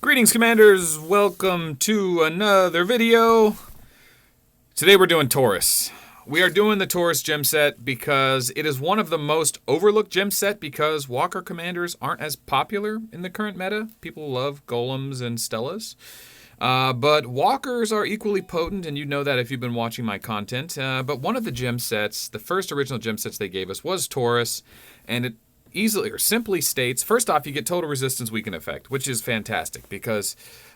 Greetings, Commanders! Welcome to another video. Today we're doing Taurus. We are doing the Taurus gem set because it is one of the most overlooked gem set because Walker Commanders aren't as popular in the current meta. People love Golems and Stellas. But Walkers are equally potent, and you know that if you've been watching my content. But one of the gem sets, the first original gem sets they gave us was Taurus, and it easily or simply states, first off, you get total resistance weaken effect, which is fantastic because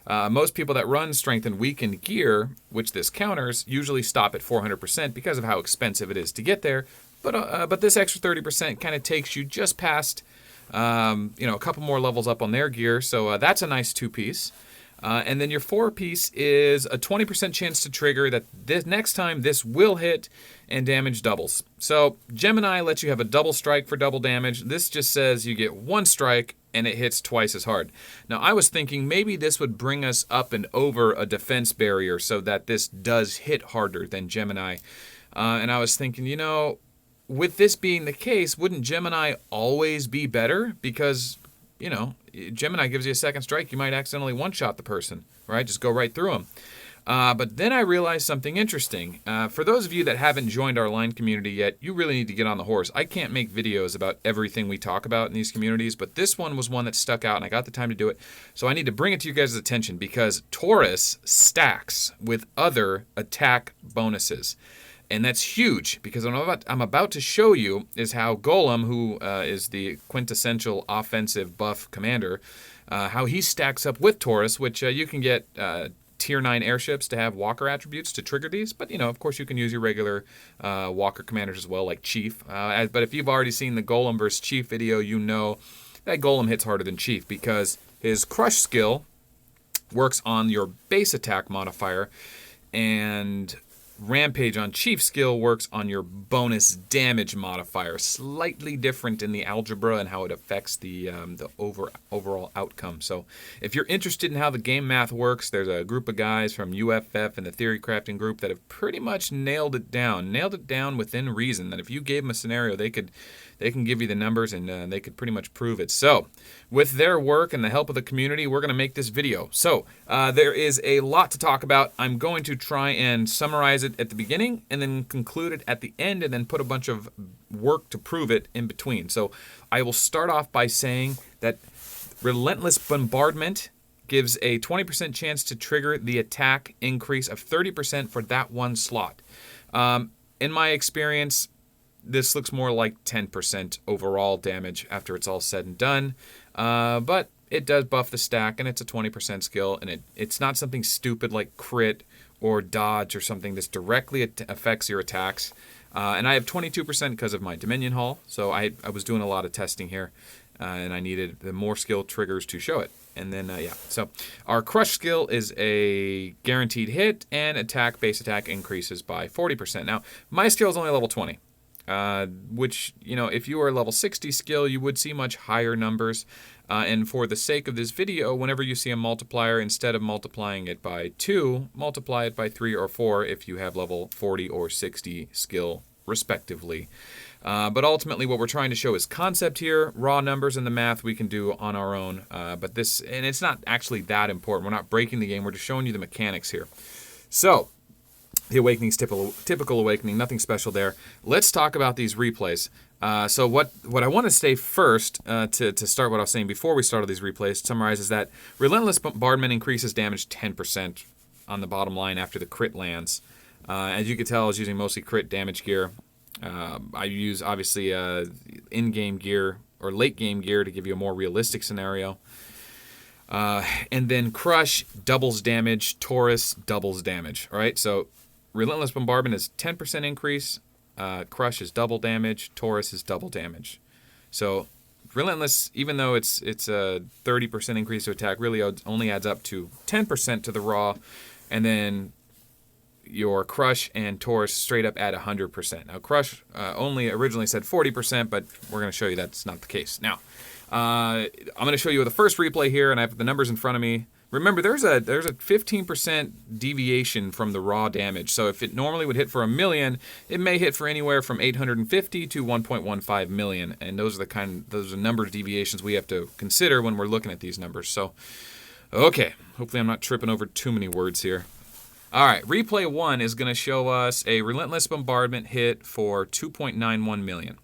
most people that run strength and weakened gear, which this counters, usually stop at 400% because of how expensive it is to get there. But this extra 30% kind of takes you just past, a couple more levels up on their gear. So that's a nice two-piece. And then your 4-piece is a 20% chance to trigger that this next time this will hit and damage doubles. So Gemini lets you have a double strike for double damage. This just says you get one strike and it hits twice as hard. Now I was thinking maybe this would bring us up and over a defense barrier so that this does hit harder than Gemini. And I was thinking, with this being the case, wouldn't Gemini always be better? Because Gemini gives you a second strike, you might accidentally one-shot the person, right? Just go right through them. But then I realized something interesting. For those of you that haven't joined our line community yet, you really need to get on the horse. I can't make videos about everything we talk about in these communities, but this one was one that stuck out, and I got the time to do it. So I need to bring it to you guys' attention because Taurus stacks with other attack bonuses. And that's huge because what I'm about to show you is how Golem, who is the quintessential offensive buff commander, how he stacks up with Taurus, which you can get tier 9 airships to have Walker attributes to trigger these. But, of course you can use your regular Walker commanders as well, like Chief. But if you've already seen the Golem versus Chief video, you know that Golem hits harder than Chief because his Crush skill works on your base attack modifier, and Rampage on Chief skill works on your bonus damage modifier. Slightly different in the algebra and how it affects the overall outcome. So if you're interested in how the game math works, there's a group of guys from UFF and the Theory Crafting group that have pretty much nailed it down within reason. That if you gave them a scenario, they can give you the numbers and they could pretty much prove it. So with their work and the help of the community, we're going to make this video. So there is a lot to talk about. I'm going to try and summarize it at the beginning and then conclude it at the end and then put a bunch of work to prove it in between. So I will start off by saying that Relentless Bombardment gives a 20% chance to trigger the attack increase of 30% for that one slot. In my experience, this looks more like 10% overall damage after it's all said and done. But it does buff the stack, and it's a 20% skill, and it's not something stupid like crit or dodge or something. This directly affects your attacks. And I have 22% because of my Dominion Hall, so I was doing a lot of testing here, and I needed the more skill triggers to show it. And then, so our Crush skill is a guaranteed hit, and base attack increases by 40%. Now, my skill is only level 20. Which, if you were level 60 skill, you would see much higher numbers. And for the sake of this video, whenever you see a multiplier, instead of multiplying it by 2, multiply it by 3 or 4 if you have level 40 or 60 skill, respectively. But ultimately, what we're trying to show is concept here. Raw numbers and the math we can do on our own. And it's not actually that important. We're not breaking the game. We're just showing you the mechanics here. So the Awakening's typical Awakening, nothing special there. Let's talk about these replays. So what I want to say first, to start what I was saying before we started these replays, summarizes that Relentless Bombardment increases damage 10% on the bottom line after the crit lands. As you can tell, I was using mostly crit damage gear. I use, obviously, in-game gear or late-game gear to give you a more realistic scenario. And then Crush doubles damage, Taurus doubles damage. All right, so Relentless Bombardment is 10% increase, Crush is double damage, Taurus is double damage. So Relentless, even though it's a 30% increase to attack, really only adds up to 10% to the raw, and then your Crush and Taurus straight up add 100%. Now Crush only originally said 40%, but we're going to show you that's not the case. Now, I'm going to show you the first replay here, and I have the numbers in front of me. Remember, there's a 15% deviation from the raw damage. So if it normally would hit for 1 million, it may hit for anywhere from 850 to 1.15 million. And those are the number of deviations we have to consider when we're looking at these numbers. So Okay, hopefully I'm not tripping over too many words here. All right, replay 1 is going to show us a Relentless Bombardment hit for 2.91 million.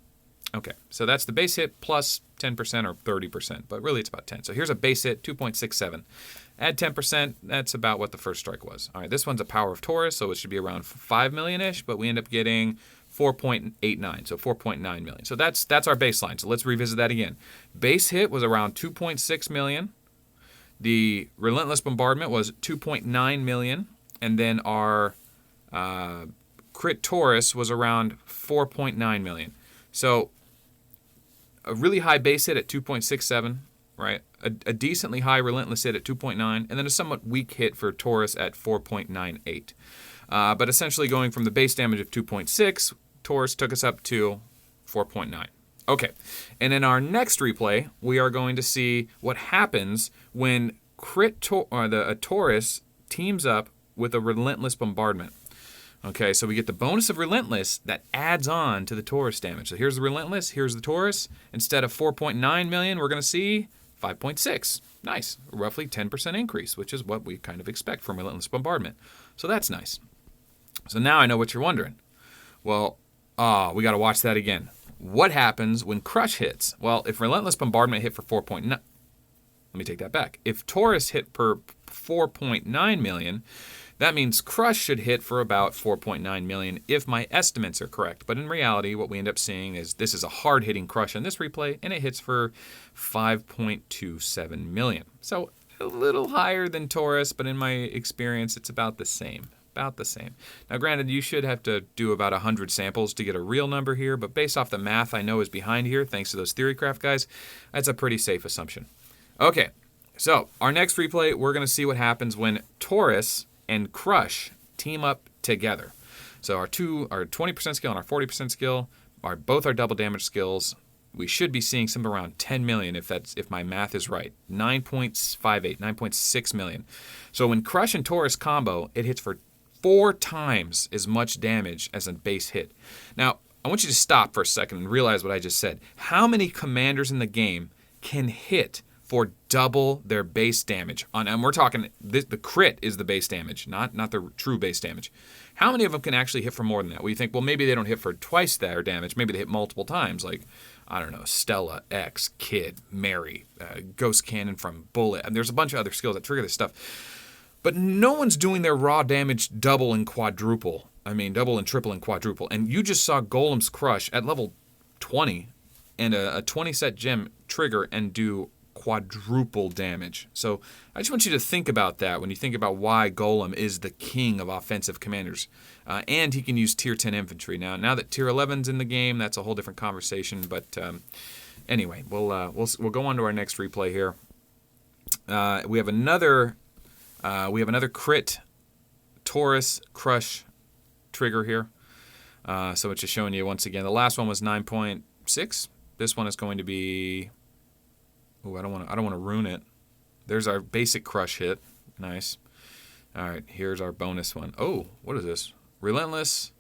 Okay, so that's the base hit plus 10% or 30%, but really it's about 10. So here's a base hit, 2.67. Add 10%, that's about what the first strike was. All right, this one's a Power of Taurus, so it should be around 5 million-ish, but we end up getting 4.89, so 4.9 million. So that's our baseline. So let's revisit that again. Base hit was around 2.6 million. The Relentless Bombardment was 2.9 million, and then our crit Taurus was around 4.9 million. So a really high base hit at 2.67, right? A decently high Relentless hit at 2.9, and then a somewhat weak hit for Taurus at 4.98. But essentially going from the base damage of 2.6, Taurus took us up to 4.9. Okay, and in our next replay, we are going to see what happens when a Taurus teams up with a Relentless Bombardment. Okay, so we get the bonus of Relentless that adds on to the Taurus damage. So here's the Relentless, here's the Taurus. Instead of 4.9 million, we're going to see 5.6. Nice, roughly 10% increase, which is what we kind of expect from Relentless Bombardment. So that's nice. So now I know what you're wondering. Well, we got to watch that again. What happens when Crush hits? Well, if Relentless Bombardment hit for 4.9, let me take that back. If Taurus hit per 4.9 million, that means Crush should hit for about 4.9 million if my estimates are correct. But in reality, what we end up seeing is this is a hard-hitting Crush in this replay, and it hits for 5.27 million. So a little higher than Taurus, but in my experience, it's about the same. About the same. Now, granted, you should have to do about 100 samples to get a real number here, but based off the math I know is behind here, thanks to those Theorycraft guys, that's a pretty safe assumption. Okay, so our next replay, we're going to see what happens when Taurus and Crush team up together. So our 20% skill and our 40% skill are both our double damage skills. We should be seeing something around 10 million if my math is right. 9.58, 9.6 million. So when Crush and Taurus combo, it hits for 4 times as much damage as a base hit. Now, I want you to stop for a second and realize what I just said. How many commanders in the game can hit for double their base damage? And we're talking, the crit is the base damage, not the true base damage. How many of them can actually hit for more than that? Well, you think, well, maybe they don't hit for twice their damage. Maybe they hit multiple times, like, I don't know, Stella, X, Kid, Mary, Ghost Cannon from Bullet. And there's a bunch of other skills that trigger this stuff. But no one's doing their raw damage double and quadruple. I mean, double and triple and quadruple. And you just saw Golem's Crush at level 20 and a 20-set gem trigger and do quadruple damage. So I just want you to think about that when you think about why Golem is the king of offensive commanders. And he can use tier 10 infantry. Now that tier 11's in the game, that's a whole different conversation. But anyway, we'll go on to our next replay here. We have another crit Taurus Crush trigger here. So it's just showing you once again. The last one was 9.6. This one is going to be. Oh, I don't want to ruin it. There's our basic Crush hit. Nice. All right, here's our bonus one. Oh, what is this? Relentless.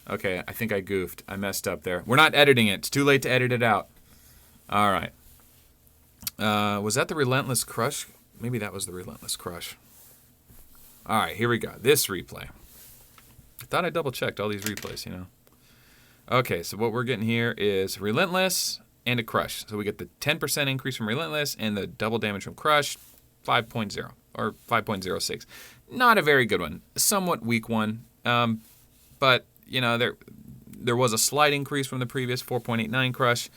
Okay, I think I goofed. I messed up there. We're not editing it. It's too late to edit it out. All right. Was that the Relentless Crush? Maybe that was the Relentless Crush. All right, here we go. This replay. I thought I double-checked all these replays, you know. Okay, so what we're getting here is Relentless and a Crush. So we get the 10% increase from Relentless and the double damage from Crush, 5.0 or 5.06. Not a very good one. A somewhat weak one. But, you know, there was a slight increase from the previous 4.89 Crush.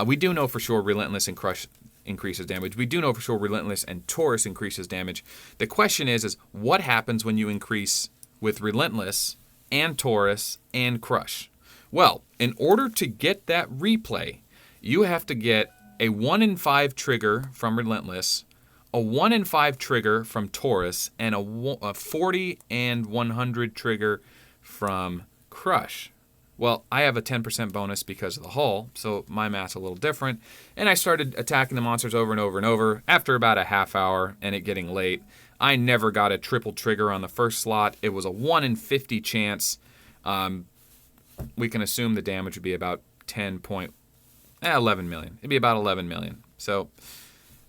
We do know for sure Relentless and Crush increases damage. We do know for sure Relentless and Taurus increases damage. The question is what happens when you increase with Relentless and Taurus and Crush? Well, in order to get that replay, you have to get a 1 in 5 trigger from Relentless, a 1 in 5 trigger from Taurus, and a 40 and 100 trigger from Crush. Well, I have a 10% bonus because of the hull, so my math's a little different. And I started attacking the monsters over and over and over. After about a half hour and it getting late, I never got a triple trigger on the first slot. It was a 1 in 50 chance. We can assume the damage would be about 11 million. It'd be about 11 million. So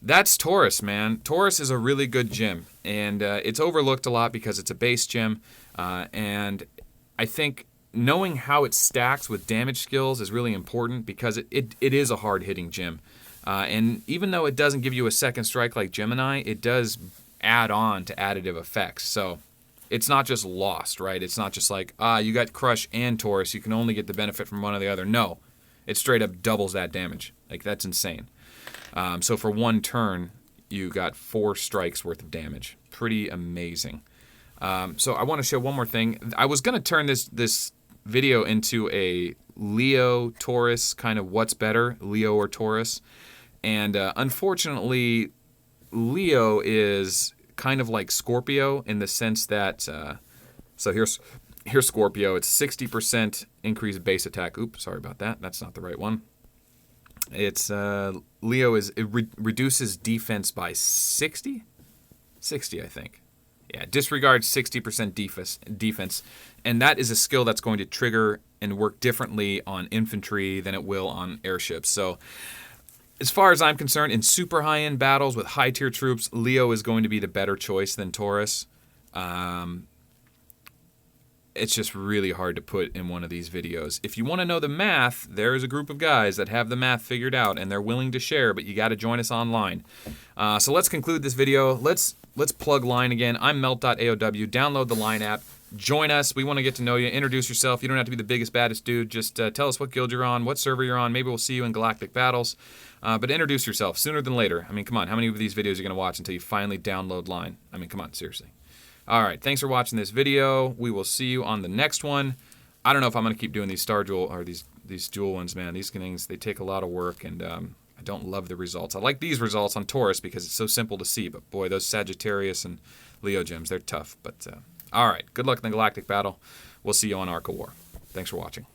that's Taurus, man. Taurus is a really good gem, and it's overlooked a lot because it's a base gem, and I think knowing how it stacks with damage skills is really important because it is a hard-hitting gem. And even though it doesn't give you a second strike like Gemini, it does add on to additive effects. So it's not just lost, right? It's not just like, you got Crush and Taurus, you can only get the benefit from one or the other. No, it straight up doubles that damage. Like, that's insane. So for one turn, you got 4 strikes worth of damage. Pretty amazing. So I want to show one more thing. I was going to turn this video into a Leo Taurus kind of what's better, Leo or Taurus. And unfortunately, Leo is kind of like Scorpio in the sense that, so here's Scorpio. It's 60% increased base attack. Oops, sorry about that. That's not the right one. It's Leo reduces defense by 60, I think. Yeah, disregards 60% defense, and that is a skill that's going to trigger and work differently on infantry than it will on airships. So, as far as I'm concerned, in super high-end battles with high-tier troops, Leo is going to be the better choice than Taurus. It's just really hard to put in one of these videos. If you want to know the math, there is a group of guys that have the math figured out, and they're willing to share, but you got to join us online. So let's conclude this video. Let's plug Line again. I'm Melt AOW. Download the Line app. Join us. We want to get to know you. Introduce yourself. You don't have to be the biggest, baddest dude. Just tell us what guild you're on, what server you're on. Maybe we'll see you in galactic battles. But introduce yourself sooner than later. I mean, come on. How many of these videos are you going to watch until you finally download Line? I mean, come on. Seriously. All right, thanks for watching this video. We will see you on the next one. I don't know if I'm going to keep doing these Star Jewel or these Jewel ones, man. These things, they take a lot of work, and I don't love the results. I like these results on Taurus because it's so simple to see, but boy, those Sagittarius and Leo gems, they're tough. But all right, good luck in the galactic battle. We'll see you on Ark of War. Thanks for watching.